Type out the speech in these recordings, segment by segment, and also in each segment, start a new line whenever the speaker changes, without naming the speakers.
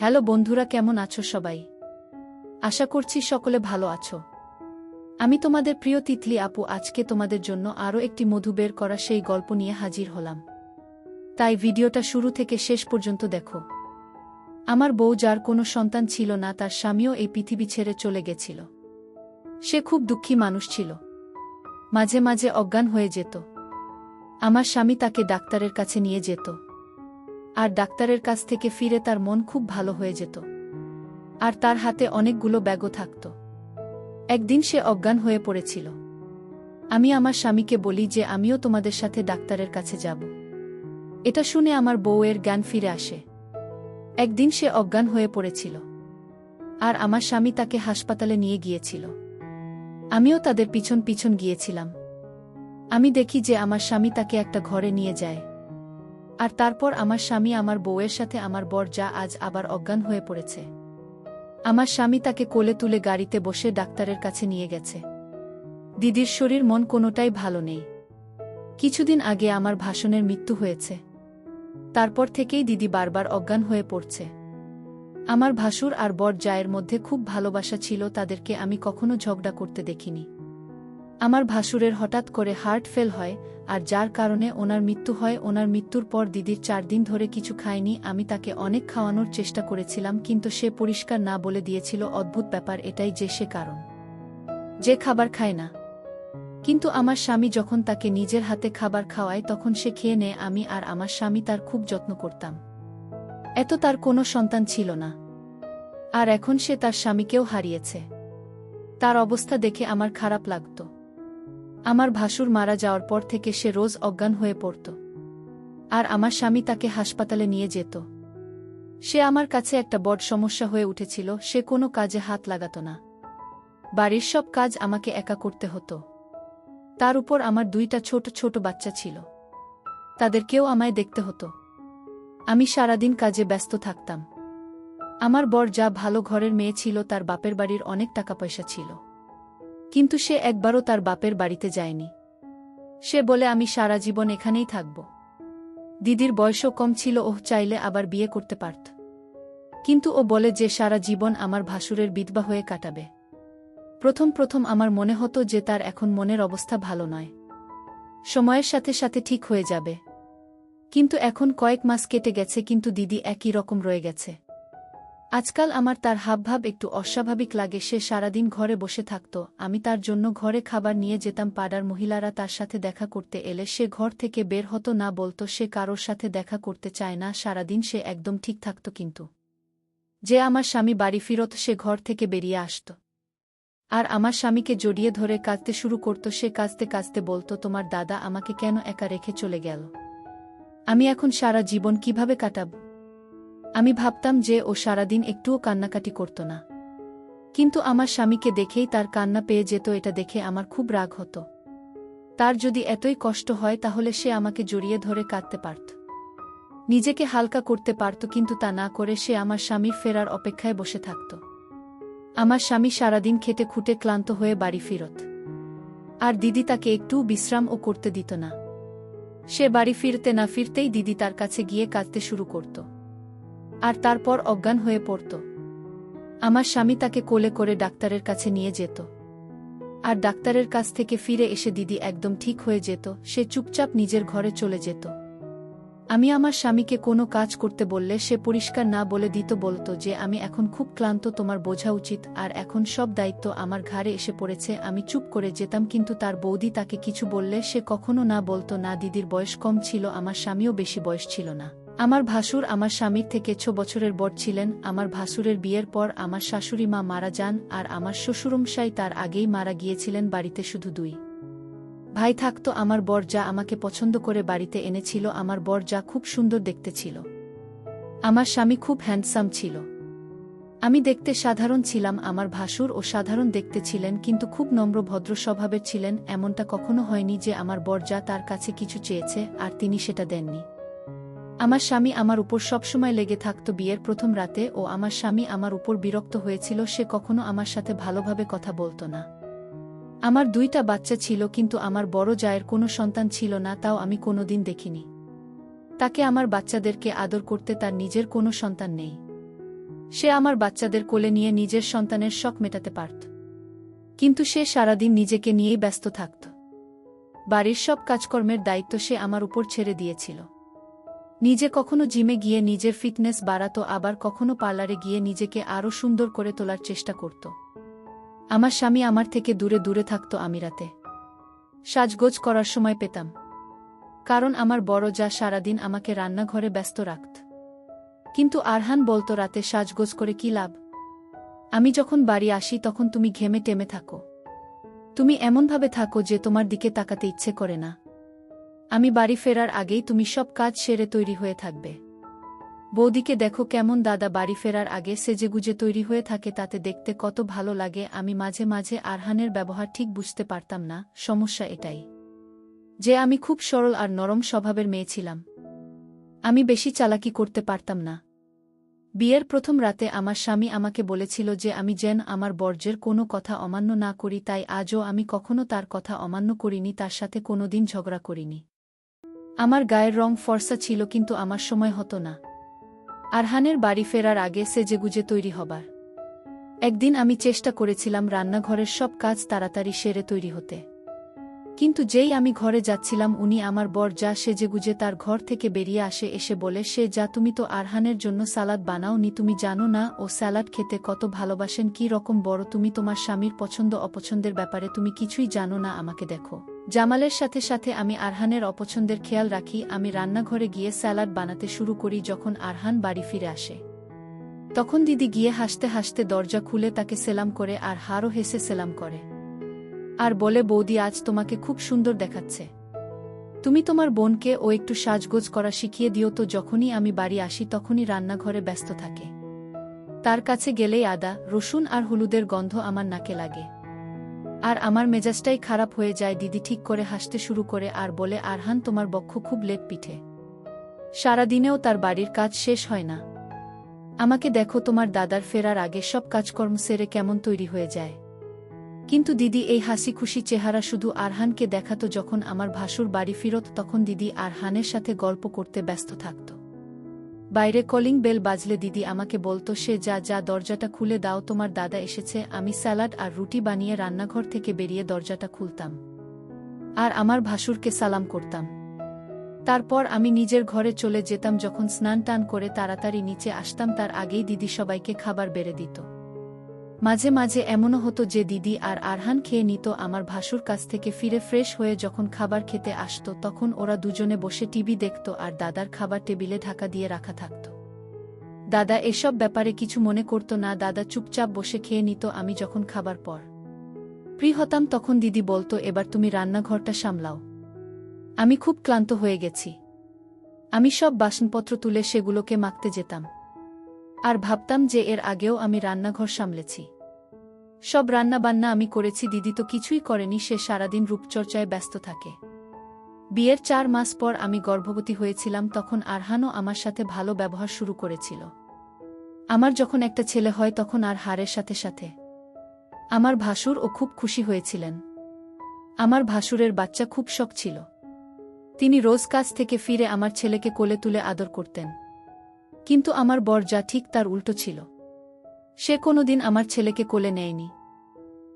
Hello বন্ধুরা, কেমন আছো সবাই? আশা করছি সকলে ভালো আছো। আমি তোমাদের প্রিয় তিতলি আপু আজকে তোমাদের জন্য আরও একটি মধু বের করা সেই গল্প নিয়ে হাজির হলাম। তাই ভিডিওটা শুরু থেকে শেষ পর্যন্ত দেখো। আমার বউ, যার কোনো সন্তান ছিল না, তার স্বামীও এই পৃথিবী ছেড়ে চলে গেছিল। সে খুব দুঃখী মানুষ ছিল, মাঝে মাঝে অজ্ঞান হয়ে যেত। আমার স্বামী তাকে ডাক্তারের কাছে নিয়ে যেত, আর ডাক্তারের কাছ থেকে ফিরে তার মন খুব ভালো হয়ে যেত, আর তার হাতে অনেকগুলো ব্যাগও থাকত। একদিন সে অজ্ঞান হয়ে পড়েছিল। আমি আমার স্বামীকে বলি যে আমিও তোমাদের সাথে ডাক্তারের কাছে যাব। এটা শুনে আমার বউয়ের জ্ঞান ফিরে আসে। একদিন সে অজ্ঞান হয়ে পড়েছিল, আর আমার স্বামী তাকে হাসপাতালে নিয়ে গিয়েছিল। আমিও তাদের পিছন পিছন গিয়েছিলাম। আমি দেখি যে আমার স্বামী তাকে একটা ঘরে নিয়ে যায়, আর তারপর আমার স্বামী আমার বউয়ের সাথে আমার বর যা আজ আবার অজ্ঞান হয়ে পড়েছে। আমার স্বামী তাকে কোলে তুলে গাড়িতে বসে ডাক্তারের কাছে নিয়ে গেছে। দিদির শরীর মন কোনোটাই ভালো নেই। কিছুদিন আগে আমার ভাষণের মৃত্যু হয়েছে, তারপর থেকেই দিদি বারবার অজ্ঞান হয়ে পড়ছে। আমার ভাসুর আর বর জায়ের মধ্যে খুব ভালোবাসা ছিল, তাদেরকে আমি কখনো ঝগড়া করতে দেখিনি। আমার ভাসুরের হঠাৎ করে হার্ট ফেল হয়, আর যার কারণে ওনার মৃত্যু হয়। ওনার মৃত্যুর পর দিদির 4 দিন ধরে কিছু খায়নি। আমি তাকে অনেক খাওয়ানোর চেষ্টা করেছিলাম, কিন্তু সে পরিষ্কার না বলে দিয়েছিল। অদ্ভুত ব্যাপার এটাই যে সে কারণ যে খাবার খায় না, কিন্তু আমার স্বামী যখন তাকে নিজের হাতে খাবার খাওয়ায় তখন সে খেয়ে নেয়। আমি আর আমার স্বামী তার খুব যত্ন করতাম। তার কোনো সন্তান ছিল না, আর এখন সে তার স্বামীকেও হারিয়েছে। তার অবস্থা দেখে আমার খারাপ লাগত। আমার ভাসুর মারা যাওয়ার পর থেকে সে রোজ অজ্ঞান হয়ে পড়ত, আর আমার স্বামী তাকে হাসপাতালে নিয়ে যেত। সে আমার কাছে একটা বড় সমস্যা হয়ে উঠেছিল। সে কোনো কাজে হাত লাগাত না। বাড়ির সব কাজ আমাকে একা করতে হতো। তার উপর আমার 2টা ছোট ছোট বাচ্চা ছিল, তাদেরকেও আমায় দেখতে হতো। আমি সারাদিন কাজে ব্যস্ত থাকতাম। আমার বর যা ভালো ঘরের মেয়ে ছিল, তার বাপের বাড়ির অনেক টাকা পয়সা ছিল, কিন্তু সে একবারও তার বাপের বাড়িতে যায়নি। সে বলে আমি সারা জীবন এখানেই থাকব। দিদির বয়সও কম ছিল, ও চাইলে আবার বিয়ে করতে পারত, কিন্তু ও বলে যে সারা জীবন আমার ভাসুরের বিধবা হয়ে কাটাবে। প্রথম প্রথম আমার মনে হতো যে তার এখন মনের অবস্থা ভালো নয়, সময়ের সাথে সাথে ঠিক হয়ে যাবে। কিন্তু এখন কয়েক মাস কেটে গেছে, কিন্তু দিদি একই রকম রয়ে গেছে। আজকাল আমার তার হাবভাব একটু অস্বাভাবিক লাগে। সে সারাদিন ঘরে বসে থাকত। আমি তার জন্য ঘরে খাবার নিয়ে যেতাম। পাড়ার মহিলারা তার সাথে দেখা করতে এলে সে ঘর থেকে বের হতো না, বলতো সে কারোর সাথে দেখা করতে চায় না। সারাদিন সে একদম ঠিক থাকত, কিন্তু যে আমার স্বামী বাড়ি ফিরত সে ঘর থেকে বেরিয়ে আসত, আর আমার স্বামীকে জড়িয়ে ধরে কাঁদতে শুরু করত। সে কাঁদতে কাঁদতে বলতো, তোমার দাদা আমাকে কেন একা রেখে চলে গেল? আমি এখন সারা জীবন কিভাবে কাটাব? আমি ভাবতাম যে ও সারাদিন একটুও কান্নাকাটি করত না, কিন্তু আমার স্বামীকে দেখেই তার কান্না পেয়ে যেত। এটা দেখে আমার খুব রাগ হতো। তার যদি এতই কষ্ট হয় তাহলে সে আমাকে জড়িয়ে ধরে কাঁদতে পারত, নিজেকে হালকা করতে পারত, কিন্তু তা না করে সে আমার স্বামীর ফেরার অপেক্ষায় বসে থাকত। আমার স্বামী সারাদিন খেটে খুঁটে ক্লান্ত হয়ে বাড়ি ফিরত, আর দিদি তাকে একটু বিশ্রামও করতে দিত না। সে বাড়ি ফিরতে না ফিরতেই দিদি তার কাছে গিয়ে কাঁদতে শুরু করত, আর তারপর অজ্ঞান হয়ে পড়ত। আমার স্বামী তাকে কোলে করে ডাক্তারের কাছে নিয়ে যেত, আর ডাক্তারের কাছ থেকে ফিরে এসে দিদি একদম ঠিক হয়ে যেত। সে চুপচাপ নিজের ঘরে চলে যেত। আমি আমার স্বামীকে কোনো কাজ করতে বললে সে পরিষ্কার না বলে দিত, বলতো যে আমি এখন খুব ক্লান্ত, তোমার বোঝা উচিত, আর এখন সব দায়িত্ব আমার ঘাড়ে এসে পড়েছে। আমি চুপ করে যেতাম, কিন্তু তার বৌদি তাকে কিছু বললে সে কখনো না বলতো না। দিদির বয়স কম ছিল, আমার স্বামীও বেশি বয়স ছিল না। আমার ভাসুর আমার স্বামীর থেকে 6 বছরের বড় ছিলেন। আমার ভাসুরের বিয়ের পর আমার শাশুড়ি মা মারা যান, আর আমার শ্বশুরমশাই তার আগেই মারা গিয়েছিলেন। বাড়িতে শুধু 2 ভাই থাকতো। আমার বর যা আমাকে পছন্দ করে বাড়িতে এনেছিল। আমার বর যা খুব সুন্দর দেখতে ছিল। আমার স্বামী খুব হ্যান্ডসাম ছিল। আমি দেখতে সাধারণ ছিলাম। আমার ভাসুর ও সাধারণ দেখতে ছিলেন, কিন্তু খুব নম্র ভদ্র স্বভাবের ছিলেন। এমনটা কখনো হয়নি যে আমার বর যা তার কাছে কিছু চেয়েছে আর তিনি সেটা দেননি। আমার স্বামী আমার উপর সবসময় লেগে থাকত। বিয়ের প্রথম রাতে ও আমার স্বামী আমার উপর বিরক্ত হয়েছিল। সে কখনো আমার সাথে ভালোভাবে কথা বলতো না। আমার 2টা বাচ্চা ছিল, কিন্তু আমার বড় জায়ের কোনো সন্তান ছিল না, তাও আমি কোনোদিন দেখিনি। তাকে আমার বাচ্চাদেরকে আদর করতে, তার নিজের কোনো সন্তান নেই। সে আমার বাচ্চাদের কোলে নিয়ে নিজের সন্তানের শখ মেটাতে পারত। কিন্তু সে সারাদিন নিজেকে নিয়েই ব্যস্ত থাকত। বাড়ির সব কাজকর্মের দায়িত্ব সে আমার উপর ছেড়ে দিয়েছিল। নিজে কখনো জিমে গিয়ে নিজের ফিটনেস বাড়াতো, আবার কখনো পার্লারে গিয়ে নিজেকে আরও সুন্দর করে তোলার চেষ্টা করত। আমার স্বামী আমার থেকে দূরে দূরে থাকত। আমি রাতে সাজগোজ করার সময় পেতাম, কারণ আমার বড় যা সারাদিন আমাকে রান্নাঘরে ব্যস্ত রাখত। কিন্তু আরহান বলতো, রাতে সাজগোজ করে কি লাভ? আমি যখন বাড়ি আসি তখন তুমি ঘেমে টেমে থাকো। তুমি এমনভাবে থাকো যে তোমার দিকে তাকাতে ইচ্ছে করে না। আমি বাড়ি ফেরার আগেই তুমি সব কাজ সেরে তৈরি হয়ে থাকবে। বৌদিকে দেখো কেমন দাদা বাড়ি ফেরার আগে সেজেগুজে তৈরি হয়ে থাকে, তাতে দেখতে কত ভালো লাগে। আমি মাঝে মাঝে আরহানের ব্যবহার ঠিক বুঝতে পারতাম না। সমস্যা এটাই যে আমি খুব সরল আর নরম স্বভাবের মেয়ে ছিলাম। আমি বেশি চালাকি করতে পারতাম না। বিয়ের প্রথম রাতে আমার স্বামী আমাকে বলেছিল যে আমি যেন আমার বর্জ্যের কোনো কথা অমান্য না করি, তাই আজও আমি কখনো তার কথা অমান্য করিনি, তার সাথে কোনোদিন ঝগড়া করিনি। আমার গায়ের রং ফর্সা ছিল, কিন্তু আমার সময় হতো না আরহানের বাড়ি ফেরার আগে সেজেগুজে তৈরি হবার। একদিন আমি চেষ্টা করেছিলাম রান্নাঘরের সব কাজ তাড়াতাড়ি সেরে তৈরি হতে, কিন্তু যেই আমি ঘরে যাচ্ছিলাম উনি আমার বর যা সেজেগুজে তার ঘর থেকে বেরিয়ে আসে, এসে বলে, সে যা তুমি তো আরহানের জন্য সালাদ বানাও নি, তুমি জানো না ও স্যালাড খেতে কত ভালোবাসেন, কি রকম বড় তুমি, তোমার স্বামীর পছন্দ অপছন্দের ব্যাপারে তুমি কিছুই জানো না, আমাকে দেখো। জামালের সাথে সাথে আমি আরহানের অপছন্দের খেয়াল রাখি। আমি রান্নাঘরে গিয়ে স্যালাড বানাতে শুরু করি। যখন আরহান বাড়ি ফিরে আসে তখন দিদি গিয়ে হাসতে হাসতে দরজা খুলে তাকে সেলাম করে, আর হারও হেসে সেলাম করে, আর বলে, বৌদি আজ তোমাকে খুব সুন্দর দেখাচ্ছে। তুমি তোমার বোনকে ও একটু সাজগোজ করা শিখিয়ে দিও তো। যখনই আমি বাড়ি আসি তখনই রান্নাঘরে ব্যস্ত থাকে। তার কাছে গেলেই আদা, রসুন আর হলুদের গন্ধ আমার নাকে লাগে, আর আমার মেজাজটাই খারাপ হয়ে যায়। দিদি ঠিক করে হাসতে শুরু করে আর বলে, আরহান তোমার বক্ষ খুব লেট পিঠে, সারাদিনেও তার বাড়ির কাজ শেষ হয় না। আমাকে দেখো, তোমার দাদার ফেরার আগে সব কাজকর্ম সেরে কেমন তৈরি হয়ে যায়। কিন্তু দিদি এই হাসি খুশি চেহারা শুধু আরহানকে দেখাতো। যখন আমার ভাসুর বাড়ি ফিরত তখন দিদি আরহানের সাথে গল্প করতে ব্যস্ত থাকত। বাইরে কলিং বেল বাজলে দিদি আমাকে বলতো, সে যা যা দরজাটা খুলে দাও, তোমার দাদা এসেছে। আমি স্যালাড আর রুটি বানিয়ে রান্নাঘর থেকে বেরিয়ে দরজাটা খুলতাম আর আমার ভাসুরকে সালাম করতাম। তারপর আমি নিজের ঘরে চলে যেতাম। যখন স্নান টান করে তাড়াতাড়ি নিচে আসতাম, তার আগেই দিদি সবাইকে খাবার বেড়ে দিত। মাঝে মাঝে এমনও হতো যে দিদি আর আরহান খেয়ে নিত। আমার ভাসুর কাছ থেকে ফিরে ফ্রেশ হয়ে যখন খাবার খেতে আসতো তখন ওরা দুজনে বসে টিভি দেখত, আর দাদার খাবার টেবিলে ঢাকা দিয়ে রাখা থাকত। দাদা এসব ব্যাপারে কিছু মনে করত না। দাদা চুপচাপ বসে খেয়ে নিত। আমি যখন খাবার পর ফ্রি হতাম তখন দিদি বলতো, এবার তুমি রান্নাঘরটা সামলাও, আমি খুব ক্লান্ত হয়ে গেছি। আমি সব বাসনপত্র তুলে সেগুলোকে মাখতে যেতাম আর ভাবতাম যে এর আগেও আমি রান্নাঘর সামলেছি, সব রান্নাবান্না আমি করেছি, দিদি তো কিছুই করেনি। সে সারাদিন রূপচর্চায় ব্যস্ত থাকে। বিয়ের 4 মাস পর আমি গর্ভবতী হয়েছিলাম। তখন আরহানও আমার সাথে ভালো ব্যবহার শুরু করেছিল। আমার যখন একটা ছেলে হয় তখন আর হারের সাথে সাথে আমার ভাসুর ও খুব খুশি হয়েছিলেন। আমার ভাসুরের বাচ্চা খুব শখ ছিল। তিনি রোজ কাজ থেকে ফিরে আমার ছেলেকে কোলে তুলে আদর করতেন। কিন্তু আমার বর যা ঠিক তার উল্টো ছিল। সে কোনোদিন আমার ছেলেকে কোলে নেয়নি।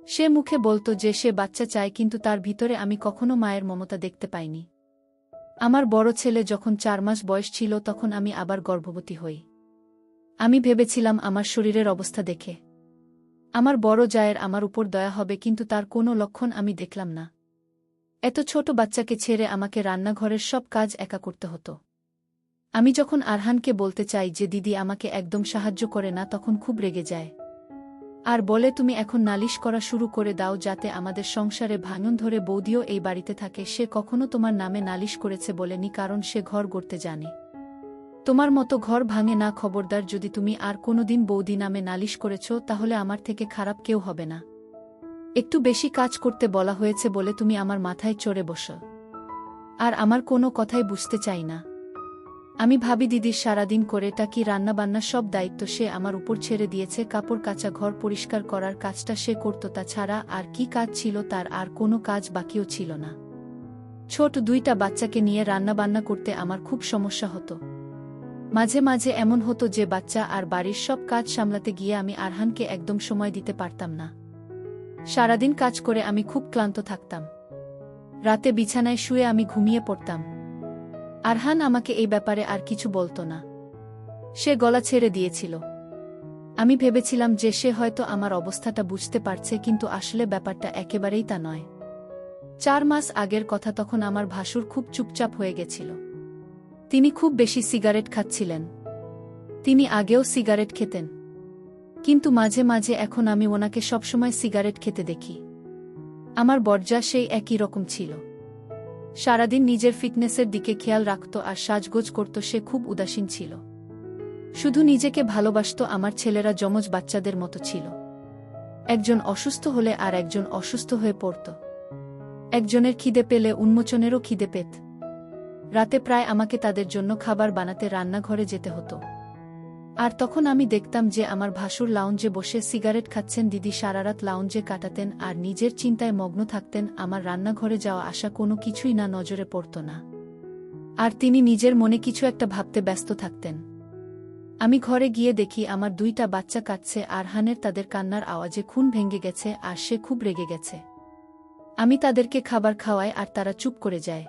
সে মুখে বলতো যে সে বাচ্চা চায়, কিন্তু তার ভিতরে আমি কখনো মায়ের মমতা দেখতে পাইনি। আমার বড় ছেলে যখন 4 মাস বয়স ছিল তখন আমি আবার গর্ভবতী হই। আমি ভেবেছিলাম আমার শরীরের অবস্থা দেখে আমার বড় জায়ের আমার উপর দয়া হবে, কিন্তু তার কোনো লক্ষণ আমি দেখলাম না। এত ছোট বাচ্চাকে ছেড়ে আমাকে রান্নাঘরের সব কাজ একা করতে হতো। আমি যখন আরহানকে বলতে চাই যে দিদি আমাকে একদম সাহায্য করে না, তখন খুব রেগে যায় আর বলে, তুমি এখন নালিশ করা শুরু করে দাও যাতে আমাদের সংসারে ভাঙন ধরে। বৌদিও এই বাড়িতে থাকে, সে কখনো তোমার নামে নালিশ করেছে বলেনি, কারণ সে ঘর গড়তে জানে। তোমার মতো ঘর ভাঙে না। খবরদার, যদি তুমি আর কোনোদিন বৌদি নামে নালিশ করেছ তাহলে আমার থেকে খারাপ কেউ হবে না। একটু বেশি কাজ করতে বলা হয়েছে বলে তুমি আমার মাথায় চড়ে বসো, আর আমার কোনো কথাই বুঝতে চাই না। আমি ভাবি দিদির সারাদিন করে টা কি রান্নাবান্না সব দায়িত্ব সে আমার উপর ছেড়ে দিয়েছে। কাপড় কাচা, ঘর পরিষ্কার করার কাজটা সে করত, তাছাড়া আর কি কাজ ছিল তার? আর কোনো কাজ বাকিও ছিল না। ছোট 2টা বাচ্চাকে নিয়ে রান্নাবান্না করতে আমার খুব সমস্যা হতো। মাঝে মাঝে এমন হতো যে বাচ্চা আর বাড়ির সব কাজ সামলাতে গিয়ে আমি আরহানকে একদম সময় দিতে পারতাম না। সারাদিন কাজ করে আমি খুব ক্লান্ত থাকতাম। রাতে বিছানায় শুয়ে আমি ঘুমিয়ে পড়তাম। আরহান আমাকে এই ব্যাপারে আর কিছু বলতো না। সে গলা ছেড়ে দিয়েছিল। আমি ভেবেছিলাম যে সে হয়তো আমার অবস্থাটা বুঝতে পারছে, কিন্তু আসলে ব্যাপারটা একেবারেই তা নয়। 4 মাস আগের কথা, তখন আমার ভাসুর খুব চুপচাপ হয়ে গেছিল। তিনি খুব বেশি সিগারেট খাচ্ছিলেন। তিনি আগেও সিগারেট খেতেন, কিন্তু মাঝে মাঝে এখন আমি ওনাকে সবসময় সিগারেট খেতে দেখি। আমার বর্জা সেই একই রকম ছিল। সারাদিন নিজের ফিটনেসের দিকে খেয়াল রাখত আর সাজগোজ করত। সে খুব উদাসীন ছিল, শুধু নিজেকে ভালোবাসত। আমার ছেলেরা যমজ বাচ্চাদের মতো ছিল। একজন অসুস্থ হলে আর একজন অসুস্থ হয়ে পড়ত। একজনের খিদে পেলে উন্মোচনেরও খিদে পেত। রাতে প্রায় আমাকে তাদের জন্য খাবার বানাতে রান্নাঘরে যেতে হতো। আর তখন আমি দেখতাম যে আমার ভাসুর লাউঞ্জে বসে সিগারেট খাচ্ছেন। দিদি সারারাত লাউঞ্জে কাটাতেন আর নিজের চিন্তায় মগ্ন থাকতেন। আমার রান্নাঘরে যাওয়া আসা কোনো কিছুই না নজরে পড়ত না, আর তিনি নিজের মনে কিছু একটা ভাবতে ব্যস্ত থাকতেন। আমি ঘরে গিয়ে দেখি আমার 2টা বাচ্চা কাঁদছে। আরহানের তাদের কান্নার আওয়াজে খুন ভেঙে গেছে আর সে খুব রেগে গেছে। আমি তাদেরকে খাবার খাওয়াই আর তারা চুপ করে যায়।